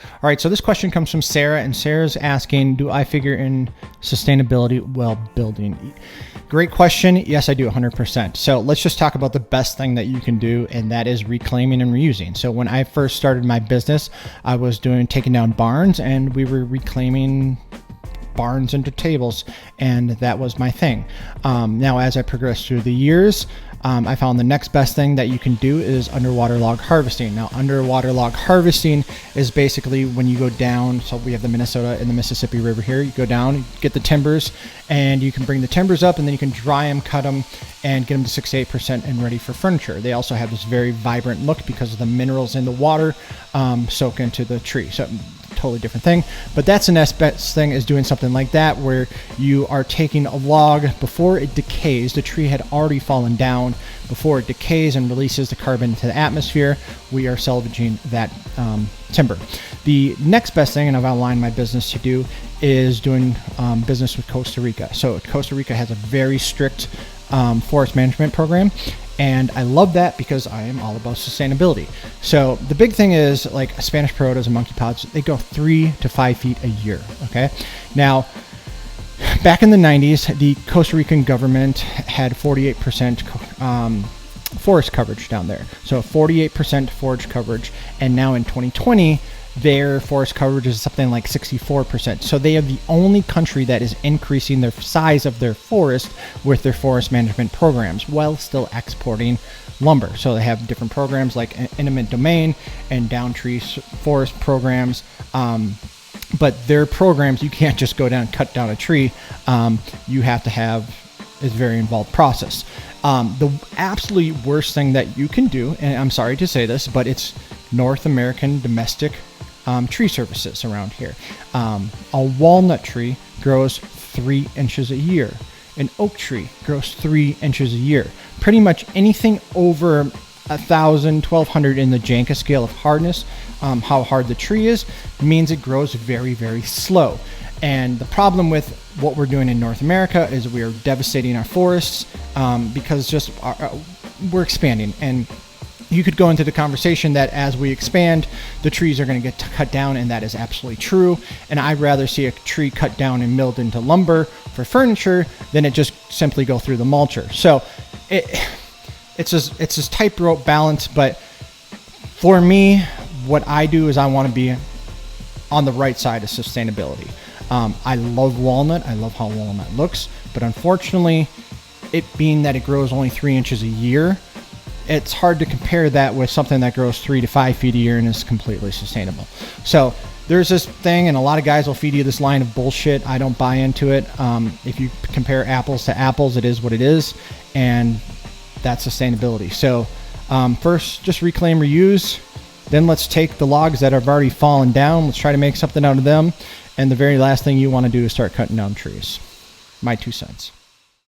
All right, so this question comes from Sarah, and Sarah's asking, do I figure in sustainability while building? Great question. Yes, I do 100%. So let's just talk about the best thing that you can do, and that is reclaiming and reusing. So when I first started my business, I was taking down barns, and we were reclaiming barns into tables, and that was my thing. Now, as I progressed through the years, I found the next best thing that you can do is underwater log harvesting. Now, underwater log harvesting is basically when you go down, so we have the Minnesota and the Mississippi River here, you go down, get the timbers, and you can bring the timbers up, and then you can dry them, cut them, and get them to 68% and ready for furniture. They also have this very vibrant look because of the minerals in the water soak into the tree. So totally different thing, but that's the next best thing, is doing something like that where you are taking a log before it decays. The tree had already fallen down. Before it decays and releases the carbon into the atmosphere, we are salvaging that timber. The next best thing, and I've outlined my business to do, is doing business with Costa Rica. So Costa Rica has a very strict forest management program, and I love that because I am all about sustainability. So the big thing is, like Spanish perotas and monkey pods, they go 3 to 5 feet a year. Okay. Now, back in the 90s, the Costa Rican government had 48% forest coverage down there. So 48% forest coverage. And now in 2020, their forest coverage is something like 64%. So they are the only country that is increasing their size of their forest with their forest management programs while still exporting lumber. So they have different programs like eminent domain and down tree forest programs. But their programs, you can't just go down and cut down a tree. You have to have a very involved process. The absolutely worst thing that you can do, and I'm sorry to say this, but it's North American domestic tree services around here. A walnut tree grows 3 inches a year. An oak tree grows 3 inches a year. Pretty much anything over 1,000, 1,200 in the Janka scale of hardness, how hard the tree is, means it grows very, very slow. And the problem with what we're doing in North America is we are devastating our forests because we're expanding. And you could go into the conversation that as we expand, the trees are going to get cut down, and that is absolutely true. And I'd rather see a tree cut down and milled into lumber for furniture than it just simply go through the mulcher. So it's this tightrope balance. But for me, what I do is I want to be on the right side of sustainability. I love walnut. I love how walnut looks. But unfortunately, it being that it grows only 3 inches a year, it's hard to compare that with something that grows 3 to 5 feet a year and is completely sustainable. So there's this thing, and a lot of guys will feed you this line of bullshit. I don't buy into it. If you compare apples to apples, it is what it is, and that's sustainability. So first, just reclaim, reuse. Then let's take the logs that have already fallen down. Let's try to make something out of them. And the very last thing you want to do is start cutting down trees. My 2 cents.